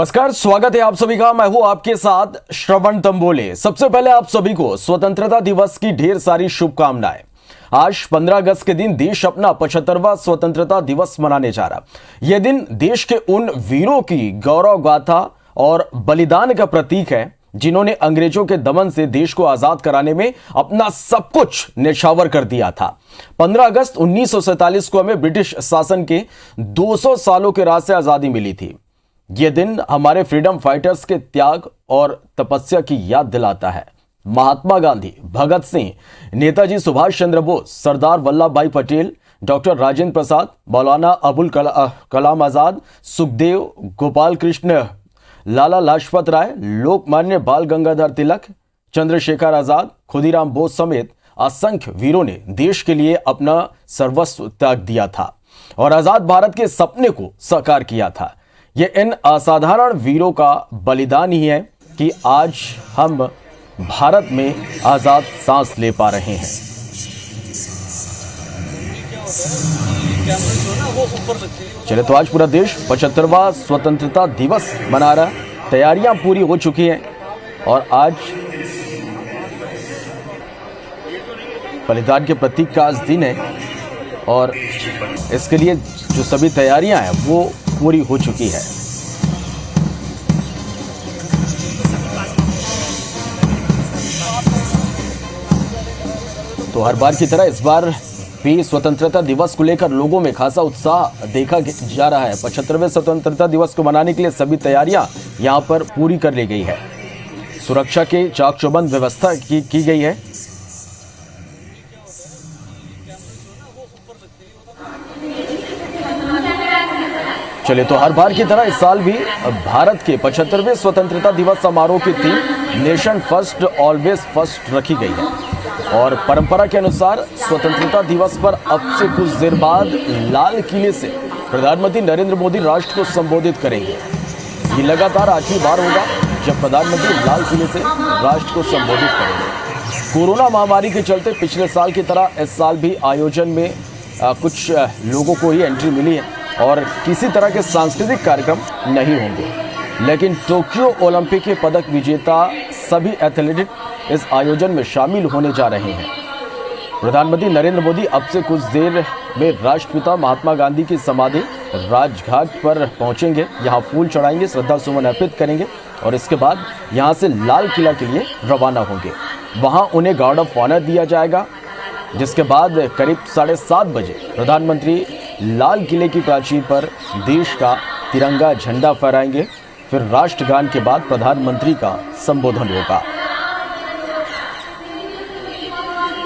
नमस्कार, स्वागत है आप सभी का। मैं हूं आपके साथ श्रवण तंबोले। सबसे पहले आप सभी को स्वतंत्रता दिवस की ढेर सारी शुभकामनाएं। आज 15 अगस्त के दिन देश अपना 75वां स्वतंत्रता दिवस मनाने जा रहा। यह दिन देश के उन वीरों की गौरव गाथा और बलिदान का प्रतीक है जिन्होंने अंग्रेजों के दमन से देश को आजाद कराने में अपना सब कुछ न्यौछावर कर दिया था। 15 अगस्त 1947 को हमें ब्रिटिश शासन के 200 सालों के राज से आजादी मिली थी। यह दिन हमारे फ्रीडम फाइटर्स के त्याग और तपस्या की याद दिलाता है। महात्मा गांधी, भगत सिंह, नेताजी सुभाष चंद्र बोस, सरदार वल्लभ भाई पटेल, डॉक्टर राजेंद्र प्रसाद, मौलाना अबुल कलाम आजाद, सुखदेव, गोपाल कृष्ण, लाला लाजपत राय, लोकमान्य बाल गंगाधर तिलक, चंद्रशेखर आजाद, खुदीराम बोस समेत असंख्य वीरों ने देश के लिए अपना सर्वस्व त्याग दिया था और आजाद भारत के सपने को साकार किया था। यह इन असाधारण वीरों का बलिदान ही है कि आज हम भारत में आजाद सांस ले पा रहे हैं। चलिए, तो आज पूरा देश 75वां स्वतंत्रता दिवस मना रहा है। तैयारियां पूरी हो चुकी हैं और आज बलिदान के प्रतीक का आज दिन है और इसके लिए जो सभी तैयारियां हैं वो पूरी हो चुकी है। तो हर बार की तरह इस बार भी स्वतंत्रता दिवस को लेकर लोगों में खासा उत्साह देखा जा रहा है। 75वें स्वतंत्रता दिवस को मनाने के लिए सभी तैयारियां यहां पर पूरी कर ली गई है। सुरक्षा के चाक चौबंद व्यवस्था की गई है। चलिए, तो हर बार की तरह इस साल भी भारत के 75वें स्वतंत्रता दिवस समारोह की theme nation first always first रखी गई है और परंपरा के अनुसार स्वतंत्रता दिवस पर अब से कुछ देर बाद लाल किले से प्रधानमंत्री नरेंद्र मोदी राष्ट्र को संबोधित करेंगे। ये लगातार 8वीं बार होगा जब प्रधानमंत्री लाल किले से राष्ट्र को संबोधित करेंगे। कोरोना महामारी के चलते पिछले साल की तरह इस साल भी आयोजन में कुछ लोगों को ही एंट्री मिली है और किसी तरह के सांस्कृतिक कार्यक्रम नहीं होंगे, लेकिन टोक्यो ओलंपिक के पदक विजेता सभी एथलीट इस आयोजन में शामिल होने जा रहे हैं। प्रधानमंत्री नरेंद्र मोदी अब से कुछ देर में राष्ट्रपिता महात्मा गांधी की समाधि राजघाट पर पहुंचेंगे, यहां फूल चढ़ाएंगे, श्रद्धा सुमन अर्पित करेंगे और इसके बाद यहां से लाल किला के लिए रवाना होंगे। वहां उन्हें गार्ड ऑफ ऑनर दिया जाएगा, जिसके बाद करीब 7:30 बजे प्रधानमंत्री लाल किले की प्राचीर पर देश का तिरंगा झंडा फहराएंगे। फिर राष्ट्रगान के बाद प्रधानमंत्री का संबोधन होगा।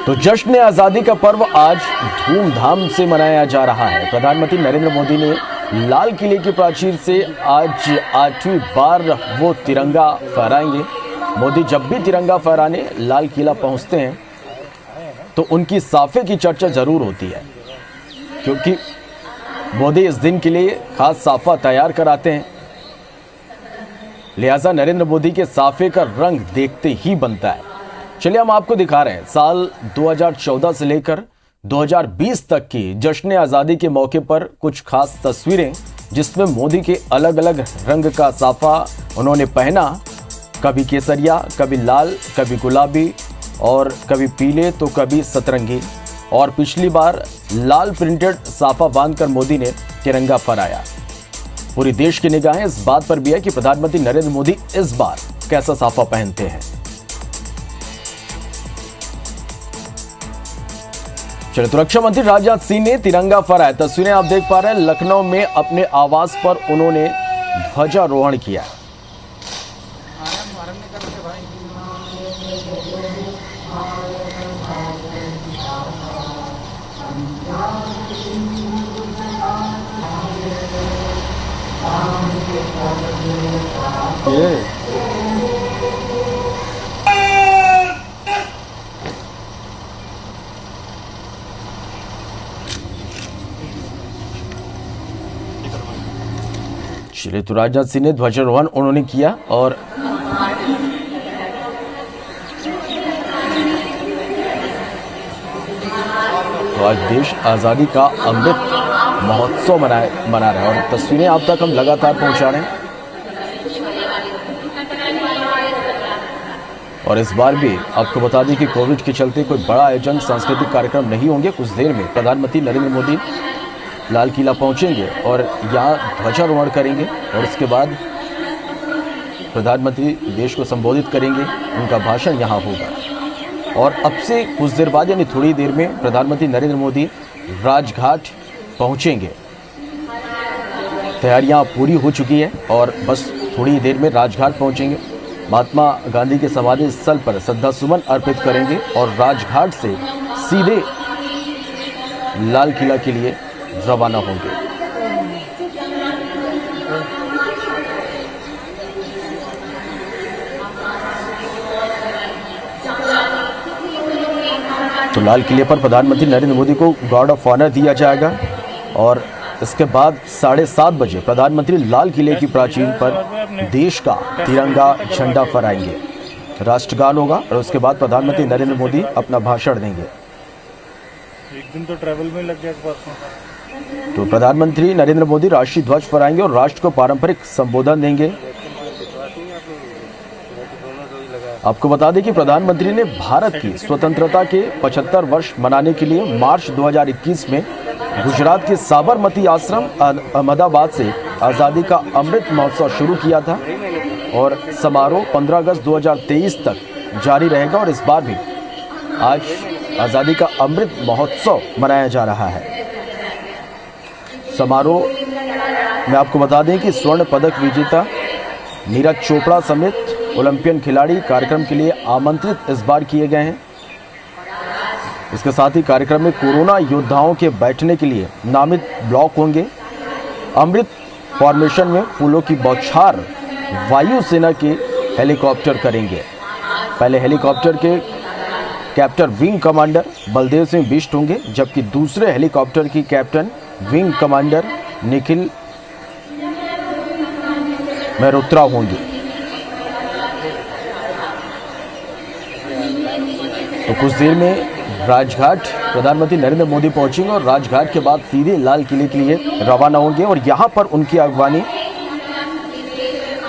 तो जश्न आजादी का पर्व आज धूमधाम से मनाया जा रहा है। प्रधानमंत्री नरेंद्र मोदी ने लाल किले की प्राचीर से आज 8वीं बार वो तिरंगा फहराएंगे। मोदी जब भी तिरंगा फहराने लाल किला पहुंचते हैं तो उनकी साफे की चर्चा जरूर होती है, क्योंकि मोदी इस दिन के लिए खास साफा तैयार कराते हैं। लिहाजा नरेंद्र मोदी के साफे का रंग देखते ही बनता है। चलिए, हम आपको दिखा रहे हैं साल 2014 से लेकर 2020 तक की जश्न आज़ादी के मौके पर कुछ खास तस्वीरें, जिसमें मोदी के अलग अलग रंग का साफा उन्होंने पहना। कभी केसरिया, कभी लाल, कभी गुलाबी और कभी पीले तो कभी सतरंगी। और पिछली बार लाल प्रिंटेड साफा बांधकर मोदी ने तिरंगा फहराया। पूरी देश की निगाहें इस बात पर भी है कि प्रधानमंत्री नरेंद्र मोदी इस बार कैसा साफा पहनते हैं। चलिए, तो रक्षा मंत्री राजनाथ सिंह ने तिरंगा फहराया। तस्वीरें आप देख पा रहे हैं। लखनऊ में अपने आवास पर उन्होंने ध्वजारोहण किया। चलिए, तो राजनाथ सिंह ने ध्वजारोहण उन्होंने किया और तो आज देश आज़ादी का अमृत महोत्सव मना रहा है और तस्वीरें आप तक हम लगातार पहुंचा रहे हैं। और इस बार भी आपको बता दें कि कोविड के चलते कोई बड़ा आयोजन सांस्कृतिक कार्यक्रम नहीं होंगे। कुछ देर में प्रधानमंत्री नरेंद्र मोदी लाल किला पहुंचेंगे और यहाँ ध्वजारोहण करेंगे और इसके बाद प्रधानमंत्री देश को संबोधित करेंगे। उनका भाषण यहाँ होगा और अब से कुछ देर बाद यानी थोड़ी देर में प्रधानमंत्री नरेंद्र मोदी राजघाट पहुंचेंगे। तैयारियां पूरी हो चुकी है और बस थोड़ी देर में राजघाट पहुंचेंगे। महात्मा गांधी के समाधि स्थल पर श्रद्धा सुमन अर्पित करेंगे और राजघाट से सीधे लाल किला के लिए रवाना होंगे। तो लाल किले पर प्रधानमंत्री नरेंद्र मोदी को गार्ड ऑफ ऑनर दिया जाएगा और इसके बाद 7:30 बजे प्रधानमंत्री लाल किले की प्राचीर पर देश का तिरंगा झंडा फहराएंगे। राष्ट्रगान होगा और उसके बाद प्रधानमंत्री नरेंद्र मोदी अपना भाषण देंगे। एक दिन तो ट्रैवल में लग गया। तो प्रधानमंत्री नरेंद्र मोदी राष्ट्रीय ध्वज फहराएंगे और राष्ट्र को पारंपरिक संबोधन देंगे। आपको बता दें कि प्रधानमंत्री ने भारत की स्वतंत्रता के 75 वर्ष मनाने के लिए मार्च 2021 में गुजरात के साबरमती आश्रम अहमदाबाद से आज़ादी का अमृत महोत्सव शुरू किया था और समारोह 15 अगस्त 2023 तक जारी रहेगा और इस बार भी आज आज़ादी का अमृत महोत्सव मनाया जा रहा है। समारोह में आपको बता दें कि स्वर्ण पदक विजेता नीरज चोपड़ा समेत ओलंपियन खिलाड़ी कार्यक्रम के लिए आमंत्रित इस बार किए गए हैं। इसके साथ ही कार्यक्रम में कोरोना योद्धाओं के बैठने के लिए नामित ब्लॉक होंगे। अमृत फॉर्मेशन में फूलों की बौछार वायुसेना के हेलीकॉप्टर करेंगे। पहले हेलीकॉप्टर के captain wing commander Baldev Singh Bisht होंगे, जबकि दूसरे हेलीकॉप्टर की captain wing commander Nikhil Mehrotra होंगे। तो कुछ देर में राजघाट प्रधानमंत्री नरेंद्र मोदी पहुंचेंगे और राजघाट के बाद सीधे लाल किले के लिए रवाना होंगे और यहां पर उनकी अगवानी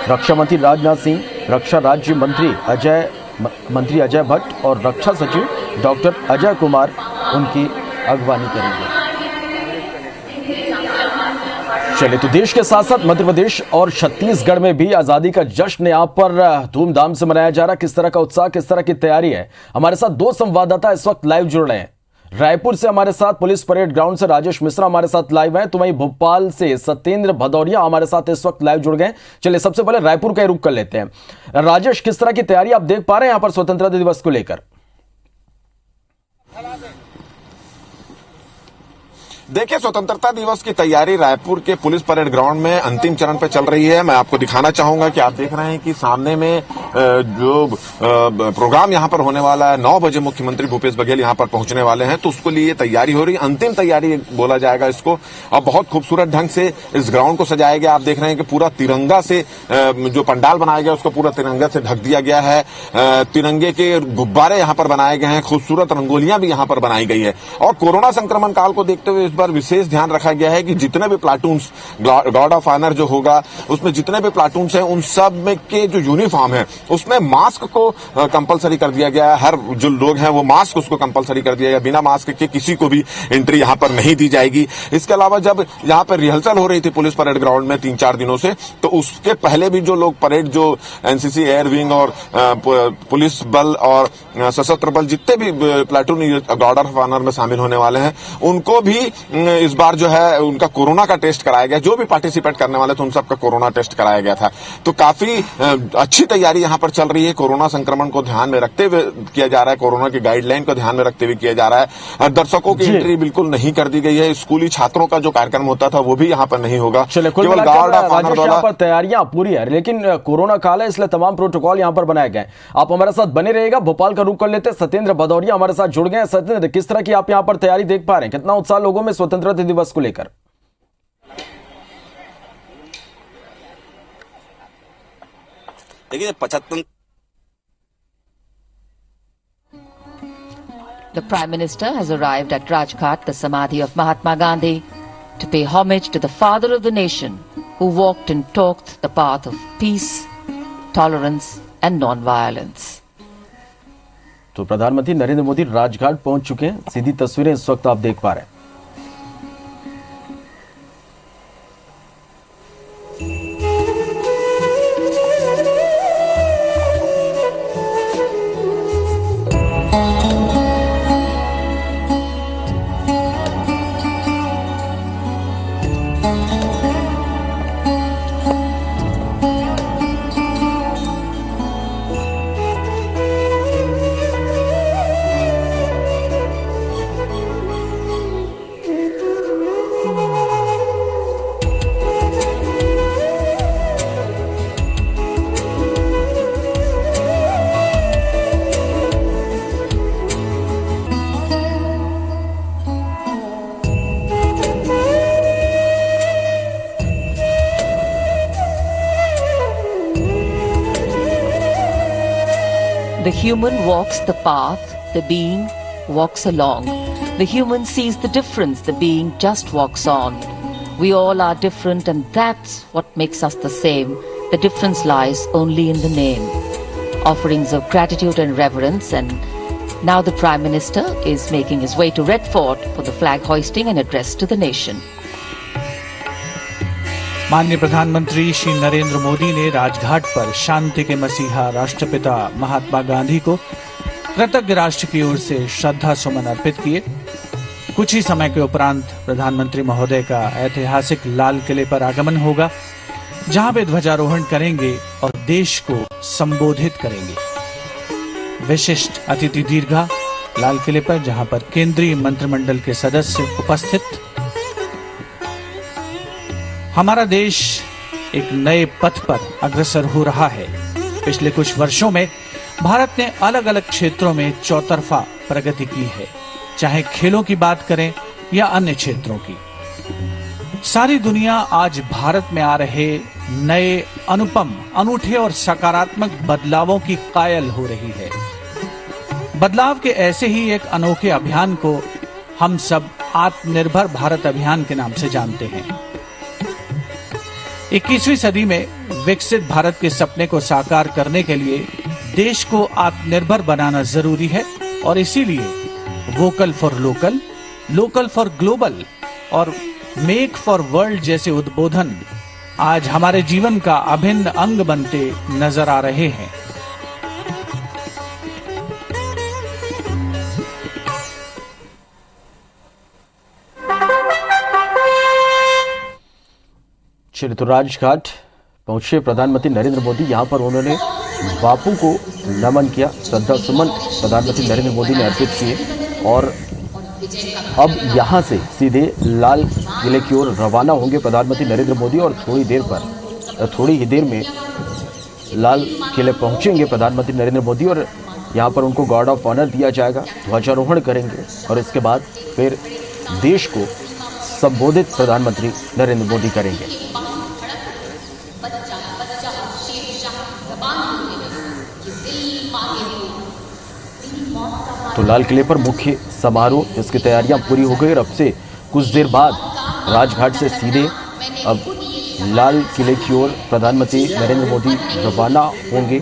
रक्षा मंत्री राजनाथ सिंह, रक्षा राज्य मंत्री अजय भट्ट और रक्षा सचिव डॉक्टर अजय कुमार उनकी अगवानी करेंगे। चलिए, तो देश के साथ साथ मध्य प्रदेश और छत्तीसगढ़ में भी आजादी का जश्न यहाँ पर धूमधाम से मनाया जा रहा है। किस तरह का उत्साह, किस तरह की तैयारी है, हमारे साथ दो संवाददाता इस वक्त लाइव जुड़ रहे हैं। रायपुर से हमारे साथ पुलिस परेड ग्राउंड से राजेश मिश्रा हमारे साथ लाइव हैं, तो वहीं भोपाल से सत्येंद्र भदौरिया हमारे साथ इस वक्त लाइव जुड़ गए। चलिए, सबसे पहले रायपुर का रुख कर लेते हैं। राजेश, किस तरह की तैयारी आप देख पा रहे हैं यहाँ पर स्वतंत्रता दिवस को लेकर? देखिए, स्वतंत्रता दिवस की तैयारी रायपुर के पुलिस परेड ग्राउंड में अंतिम चरण पे चल रही है। मैं आपको दिखाना चाहूंगा कि आप देख रहे हैं कि सामने में जो प्रोग्राम यहां पर होने वाला है, 9 बजे मुख्यमंत्री भूपेश बघेल यहां पर पहुंचने वाले हैं, तो उसको लिए तैयारी हो रही है। अंतिम तैयारी बोला जाएगा इसको। अब बहुत खूबसूरत ढंग से इस ग्राउंड को सजाया गया। आप देख रहे हैं कि पूरा तिरंगा से जो पंडाल बनाया गया उसको पूरा तिरंगा से ढक दिया गया है। तिरंगे के गुब्बारे यहां पर बनाए गए हैं, खूबसूरत रंगोलियां भी यहां पर बनाई गई है। और कोरोना संक्रमण काल को देखते हुए पर विशेष ध्यान रखा गया है कि जितने भी प्लाटून्स गार्ड ऑफ ऑनर जो होगा उसमें जितने भी प्लाटून्स हैं उन सब में के जो यूनिफॉर्म है उसमें मास्क को कंपलसरी कर दिया गया है। हर जो लोग हैं वो मास्क उसको कंपलसरी कर दिया गया। बिना मास्क के किसी को भी एंट्री यहां पर नहीं दी जाएगी। इसके अलावा जब यहां पर रिहर्सल हो रही थी पुलिस परेड ग्राउंड में 3-4 दिनों से, तो उसके पहले भी जो लोग परेड जो एनसीसी एयर विंग और पुलिस बल और सशस्त्र बल जितने भी प्लाटून गार्ड ऑफ ऑनर में शामिल होने वाले हैं उनको भी इस बार जो है उनका कोरोना का टेस्ट कराया गया। जो भी पार्टिसिपेट करने वाले थे उन सबका कोरोना टेस्ट कराया गया था। तो काफी अच्छी तैयारी यहां पर चल रही है। कोरोना संक्रमण को ध्यान में रखते हुए किया जा रहा है, कोरोना की गाइडलाइन को ध्यान में रखते हुए किया जा रहा है। दर्शकों की एंट्री बिल्कुल नहीं कर दी गई है। स्कूली छात्रों का जो कार्यक्रम होता था वो भी यहाँ पर नहीं होगा। केवल गार्ड ऑफ ऑनर द्वारा पर तैयारियां पूरी है, लेकिन कोरोना काल है इसलिए तमाम प्रोटोकॉल यहाँ पर बनाए गए। आप हमारे साथ बने रहिएगा। भोपाल का रुख कर लेते हैं। सत्येंद्र भदौरिया हमारे साथ जुड़ गए। सत्येंद्र, किस तरह की आप यहाँ पर तैयारी देख पा रहे हैं? कितना उत्साह लोगों में स्वतंत्रता दिवस को लेकर? देखिए, 75 The Prime Minister has arrived at Rajghat, the Samadhi of Mahatma Gandhi, to pay homage to the father of the nation who walked and talked the path of peace, tolerance and non-violence. तो प्रधानमंत्री नरेंद्र मोदी राजघाट पहुंच चुके हैं। सीधी तस्वीरें इस वक्त आप देख पा रहे हैं। The human walks the path, the being walks along. The human sees the difference, the being just walks on. We all are different, and that's what makes us the same. The difference lies only in the name. Offerings of gratitude and reverence, and now the Prime Minister is making his way to Red Fort for the flag hoisting and address to the nation. माननीय प्रधानमंत्री श्री नरेंद्र मोदी ने राजघाट पर शांति के मसीहा राष्ट्रपिता महात्मा गांधी को कृतज्ञ राष्ट्र की ओर से श्रद्धा सुमन अर्पित किए। कुछ ही समय के उपरांत प्रधानमंत्री महोदय का ऐतिहासिक लाल किले पर आगमन होगा, जहां वे ध्वजारोहण करेंगे और देश को संबोधित करेंगे। विशिष्ट अतिथि दीर्घा लाल किले पर, जहां पर केंद्रीय मंत्रिमंडल के सदस्य उपस्थित। हमारा देश एक नए पथ पर अग्रसर हो रहा है। पिछले कुछ वर्षों में भारत ने अलग अलग क्षेत्रों में चौतरफा प्रगति की है, चाहे खेलों की बात करें या अन्य क्षेत्रों की। सारी दुनिया आज भारत में आ रहे नए अनुपम, अनूठे और सकारात्मक बदलावों की कायल हो रही है। बदलाव के ऐसे ही एक अनोखे अभियान को हम सब आत्मनिर्भर भारत अभियान के नाम से जानते हैं। 21वीं सदी में विकसित भारत के सपने को साकार करने के लिए देश को आत्मनिर्भर बनाना जरूरी है, और इसीलिए vocal for local, local for global और मेक फॉर वर्ल्ड जैसे उद्बोधन आज हमारे जीवन का अभिन्न अंग बनते नजर आ रहे हैं। चलिए, तो राजघाट पहुंचे प्रधानमंत्री नरेंद्र मोदी। यहां पर उन्होंने बापू को नमन किया, श्रद्धा सुमन प्रधानमंत्री नरेंद्र मोदी ने अर्पित किए और अब यहां से सीधे लाल किले की ओर रवाना होंगे प्रधानमंत्री नरेंद्र मोदी और थोड़ी ही देर में लाल किले पहुंचेंगे प्रधानमंत्री नरेंद्र मोदी और यहां पर उनको गार्ड ऑफ ऑनर दिया जाएगा, ध्वजारोहण करेंगे और इसके बाद फिर देश को संबोधित प्रधानमंत्री नरेंद्र मोदी करेंगे। तो लाल किले पर मुख्य समारोह, इसकी तैयारियां पूरी हो गई और अब से कुछ देर बाद राजघाट से सीधे अब लाल किले की ओर प्रधानमंत्री नरेंद्र मोदी रवाना होंगे।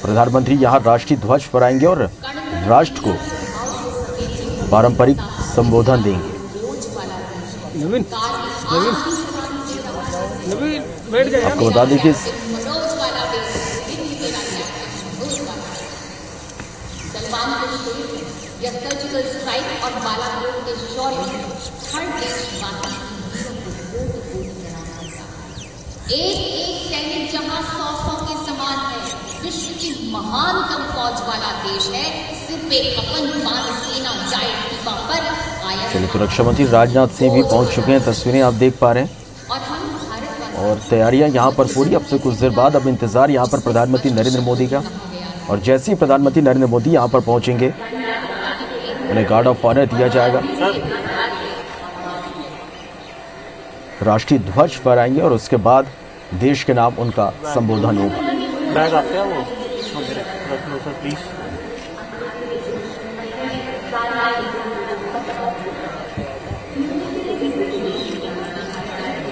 प्रधानमंत्री यहां राष्ट्रीय ध्वज फहराएंगे और राष्ट्र को पारंपरिक संबोधन देंगे। आपको बता दें कि सर्जिकल स्ट्राइक और बालाकोट के शौर्य हर देशवासी एक सैनिक जहां 100 के समान है, विश्व की महानतम फौज वाला देश है, सिर्फ एक अपन बांध सेना जाए दीवा पर कायम। चलिए, तो रक्षा मंत्री राजनाथ सिंह भी पहुंच चुके हैं, तस्वीरें आप देख पा रहे हैं और तैयारियां यहां पर पूरी। अब से कुछ देर बाद अब इंतजार यहां पर प्रधानमंत्री नरेंद्र मोदी का, और जैसे ही प्रधानमंत्री नरेंद्र मोदी यहां पर पहुंचेंगे उन्हें गार्ड ऑफ ऑनर दिया जाएगा, राष्ट्रीय ध्वज फहराएंगे और उसके बाद देश के नाम उनका संबोधन होगा। बैग आते हैं वो रख लो सर प्लीज।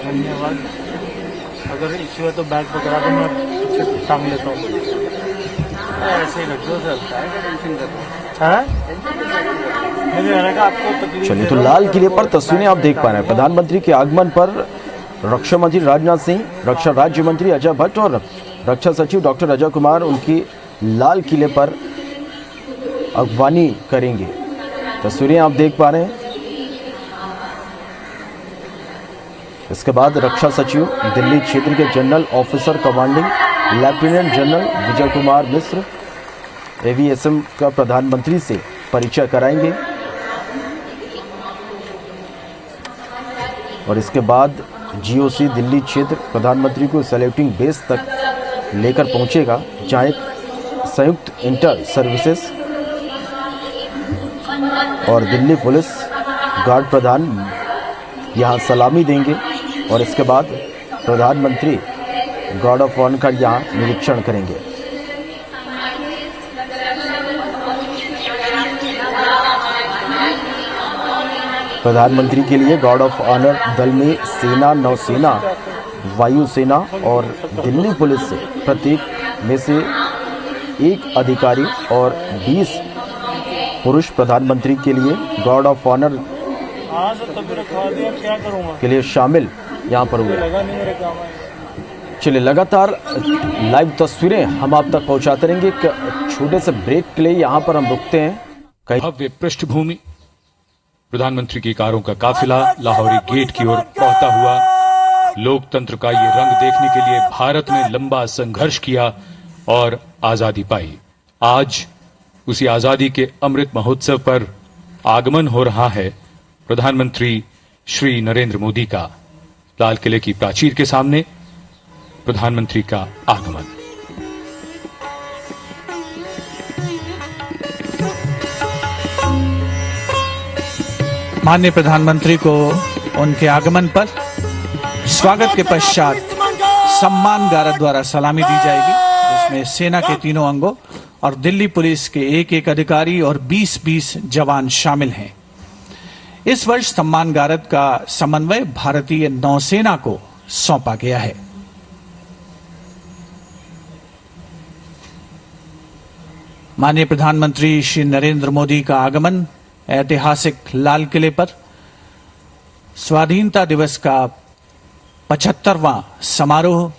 धन्यवाद। अगर इश्यू है तो बैग पकड़ा दो, मैं पीछे टांग लेता हूँ। ऐसे ही रख दो सर, टेंशन कर आपको तकलीफ। चलिए, तो लाल किले पर तस्वीरें आप देख पा रहे हैं। प्रधानमंत्री के आगमन पर रक्षा मंत्री राजनाथ सिंह, रक्षा राज्य मंत्री अजय भट्ट और रक्षा सचिव डॉक्टर अजय कुमार उनकी लाल किले पर अगवानी करेंगे। तस्वीरें आप देख पा रहे हैं। इसके बाद रक्षा सचिव दिल्ली क्षेत्र के general officer commanding lieutenant general Vijay Kumar Mishra AVSM का प्रधानमंत्री से परिचय कराएंगे और इसके बाद जीओसी दिल्ली क्षेत्र प्रधानमंत्री को सैल्यूटिंग बेस तक लेकर पहुंचेगा, जहां एक संयुक्त इंटर सर्विसेज और दिल्ली पुलिस गार्ड प्रधान यहां सलामी देंगे और इसके बाद प्रधानमंत्री गार्ड ऑफ ऑनर का यहां निरीक्षण करेंगे। प्रधानमंत्री के लिए गार्ड ऑफ ऑनर दल में सेना, नौसेना, वायुसेना और दिल्ली पुलिस से प्रत्येक में से एक अधिकारी और 20 पुरुष प्रधानमंत्री के लिए गार्ड ऑफ ऑनर हाँ सर, तभी रखवा दिया, क्या करूँगा। के लिए शामिल यहाँ पर हुए। लगा नहीं मेरे काम है। चलिए, लगातार लाइव तस्वीरें हम आप तक पहुंचाते रहेंगे। एक छोटे से ब्रेक के लिए यहाँ पर हम रुकते हैं। भव्य पृष्ठभूमि, प्रधानमंत्री की कारों का काफिला लाहौरी गेट की ओर पहुंचता हुआ। लोकतंत्र का ये रंग देखने के लिए भारत ने लंबा संघर्ष किया और आजादी पाई। आज उसी आजादी के अमृत महोत्सव पर आगमन हो रहा है प्रधानमंत्री श्री नरेंद्र मोदी का। लाल किले की प्राचीर के सामने प्रधानमंत्री का आगमन। माननीय प्रधानमंत्री को उनके आगमन पर स्वागत के पश्चात सम्मान गारद द्वारा सलामी दी जाएगी, जिसमें सेना के तीनों अंगों और दिल्ली पुलिस के एक अधिकारी और 20-20 जवान शामिल हैं। इस वर्ष सम्मान गारद का समन्वय भारतीय नौसेना को सौंपा गया है। माननीय प्रधानमंत्री श्री नरेंद्र मोदी का आगमन ऐतिहासिक लाल किले पर स्वाधीनता दिवस का 75वां समारोह।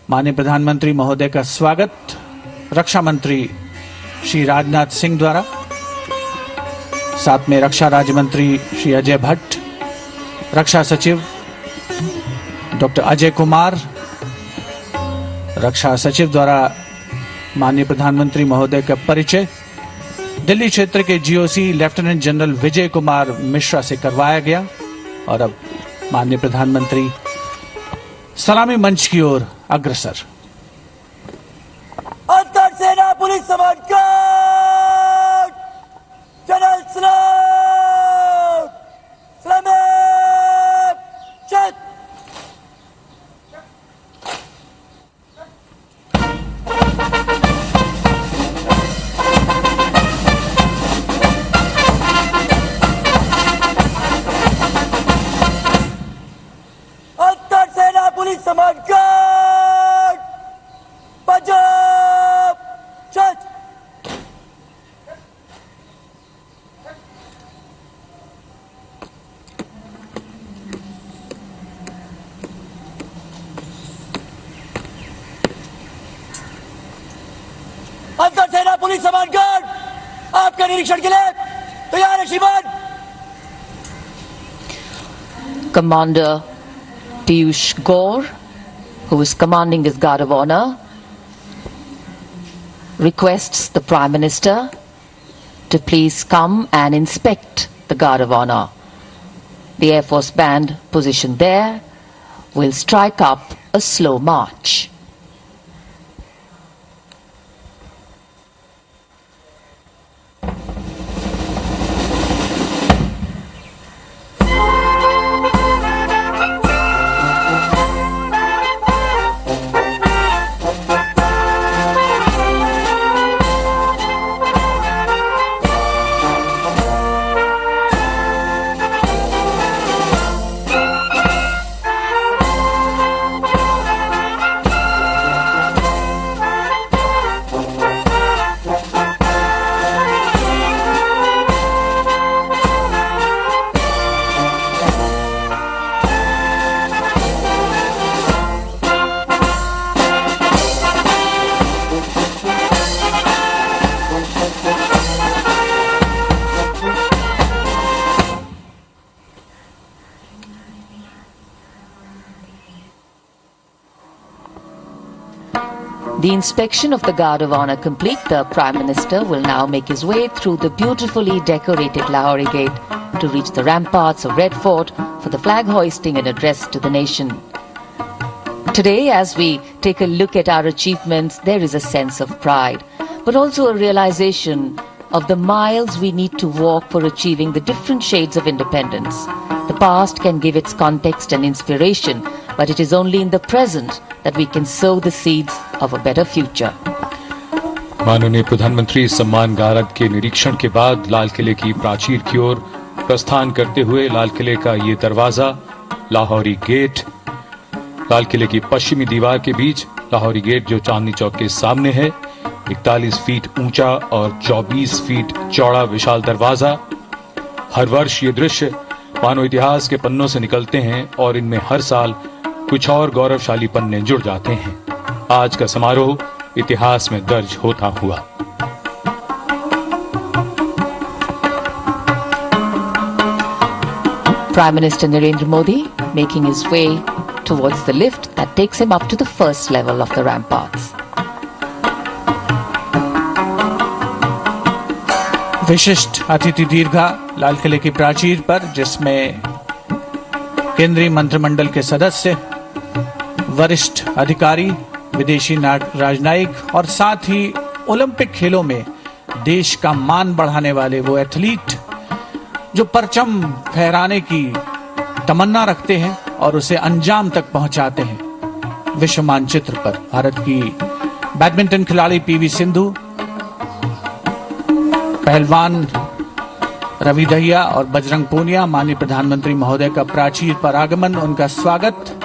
माननीय प्रधानमंत्री महोदय का स्वागत रक्षा मंत्री श्री राजनाथ सिंह द्वारा, साथ में रक्षा राज्य मंत्री श्री अजय भट्ट, रक्षा सचिव डॉक्टर अजय कुमार, रक्षा सचिव द्वारा माननीय प्रधानमंत्री महोदय का परिचय दिल्ली क्षेत्र के GOC lieutenant general Vijay Kumar Mishra से करवाया गया और अब माननीय प्रधानमंत्री सलामी मंच की ओर अग्रसर। अंतर सेना पुलिस सम्मान गार्ड, जनरल सलाम, सलाम, चल। अंतर सेना पुलिस सम्मान गार्ड, पंजाब, चल। अंतर सेना पुलिस सम्मान गार्ड आपके निरीक्षण के लिए तैयार है श्रीमान। Commander Piyush Gore, who is commanding his Guard of Honor, requests the Prime Minister to please come and inspect the Guard of Honor. The Air Force Band positioned there will strike up a slow march. The inspection of the Guard of Honor complete, the Prime Minister will now make his way through the beautifully decorated Lahori Gate to reach the ramparts of Red Fort for the flag hoisting and address to the nation. Today, as we take a look at our achievements, there is a sense of pride, but also a realization of the miles we need to walk for achieving the different shades of independence. The past can give its context and inspiration, but it is only in the present that we can sow the seeds of a better future. माननीय प्रधानमंत्री सम्मान गारद के निरीक्षण के बाद लाल किले की प्राचीर की ओर प्रस्थान करते हुए लाल किले का ये दरवाजा, लाहौरी गेट, लाल किले की पश्चिमी दीवार के बीच लाहौरी गेट जो चांदनी चौक के सामने है, 41 फीट ऊंचा और 24 फीट चौड़ा विशाल दरवाजा। हर वर्ष ये दृश्य मानव इतिहास के पन्नों से निकलते हैं और इनमें हर साल कुछ और गौरवशाली पन्ने जुड़ जाते हैं। आज का समारोह इतिहास में दर्ज होता हुआ। Prime Minister Narendra Modi making his way towards the lift that takes him up to the first level of the ramparts. विशिष्ट अतिथि दीर्घा लाल किले की प्राचीर पर, जिसमें केंद्रीय मंत्रिमंडल के सदस्य, वरिष्ठ अधिकारी, विदेशी राजनयिक और साथ ही ओलंपिक खेलों में देश का मान बढ़ाने वाले वो एथलीट जो परचम फहराने की तमन्ना रखते हैं और उसे अंजाम तक पहुंचाते हैं। विश्व मानचित्र पर भारत की बैडमिंटन खिलाड़ी पीवी सिंधु, पहलवान रवि दहिया और बजरंग पूनिया, माननीय प्रधानमंत्री महोदय का प्राचीर पर आगमन, उनका स्वागत।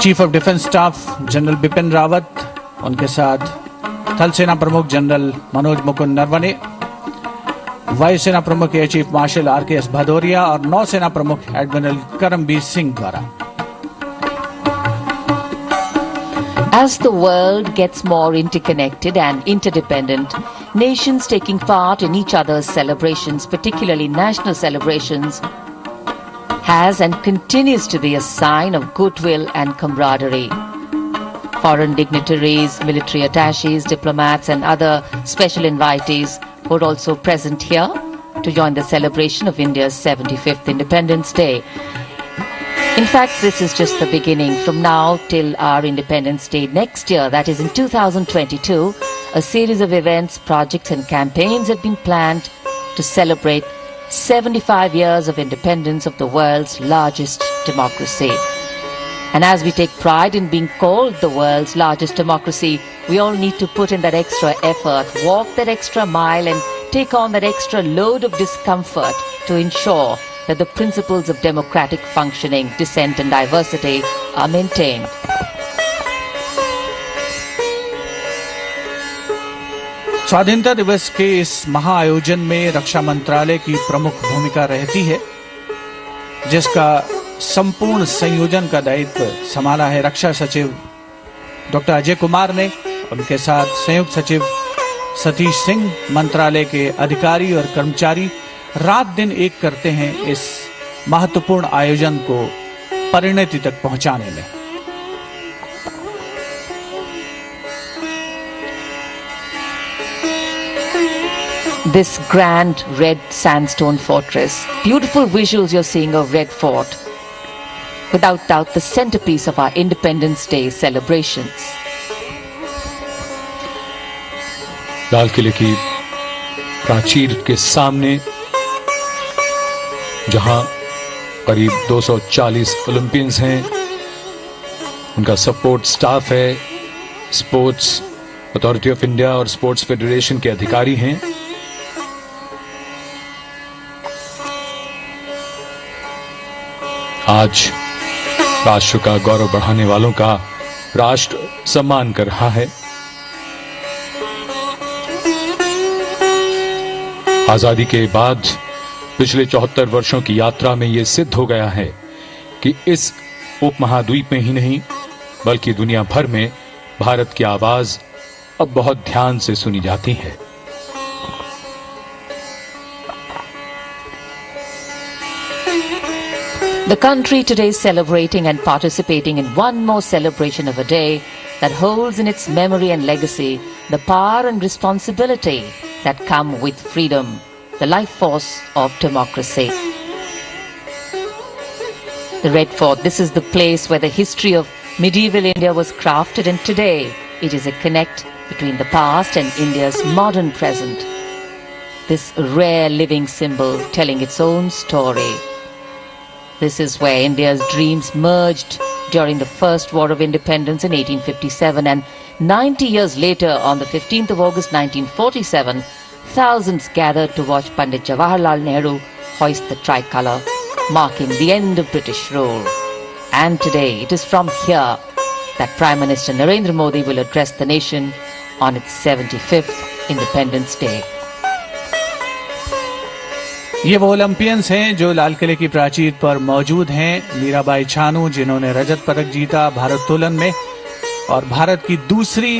Chief of defence staff general Bipin Rawat, उनके साथ थल सेना प्रमुख जनरल मनोज मुकुंद नरवणे, वायुसेना प्रमुख air chief marshal RKS Bhadauria और नौसेना प्रमुख एडमिरल करमबीर सिंह द्वारा। As the world gets more interconnected and interdependent, nations taking part in each other's celebrations, particularly national celebrations, has and continues to be a sign of goodwill and camaraderie. Foreign dignitaries, military attaches, diplomats and other special invitees were also present here to join the celebration of India's 75th Independence Day. In fact, this is just the beginning. From now till our Independence Day next year, that is in 2022, a series of events, projects and campaigns have been planned to celebrate 75 years of independence of the world's largest democracy. And as we take pride in being called the world's largest democracy, we all need to put in that extra effort, walk that extra mile and take on that extra load of discomfort to ensure that the principles of democratic functioning, dissent and diversity are maintained. स्वाधीनता दिवस के इस महाआयोजन में रक्षा मंत्रालय की प्रमुख भूमिका रहती है, जिसका संपूर्ण संयोजन का दायित्व संभाला है रक्षा सचिव डॉक्टर अजय कुमार ने। उनके साथ संयुक्त सचिव सतीश सिंह, मंत्रालय के अधिकारी और कर्मचारी रात दिन एक करते हैं इस महत्वपूर्ण आयोजन को परिणति तक पहुंचाने में। This grand red sandstone fortress, beautiful visuals you're seeing of Red Fort, without doubt the centerpiece of our Independence Day celebrations. लाल किले की प्राचीर के सामने जहां करीब 240 ओलंपियंस हैं, उनका सपोर्ट स्टाफ है, स्पोर्ट्स अथॉरिटी ऑफ इंडिया और स्पोर्ट्स फेडरेशन के अधिकारी हैं। आज राष्ट्र का गौरव बढ़ाने वालों का राष्ट्र सम्मान कर रहा है। आजादी के बाद पिछले 74 वर्षों की यात्रा में यह सिद्ध हो गया है कि इस उपमहाद्वीप में ही नहीं बल्कि दुनिया भर में भारत की आवाज अब बहुत ध्यान से सुनी जाती है। The country today is celebrating and participating in one more celebration of a day that holds in its memory and legacy the power and responsibility that come with freedom, the life force of democracy. The Red Fort, this is the place where the history of medieval India was crafted, and today it is a connect between the past and India's modern present. This rare living symbol telling its own story. This is where India's dreams merged during the First War of Independence in 1857, and 90 years later, on the 15th of August 1947, thousands gathered to watch Pandit Jawaharlal Nehru hoist the tricolour, marking the end of British rule. And today, it is from here that Prime Minister Narendra Modi will address the nation on its 75th Independence Day. ये वो Olympians हैं जो लाल किले की प्राचीर पर मौजूद हैं। मीराबाई चानू, जिन्होंने रजत पदक जीता भारोत्तोलन में, और भारत की दूसरी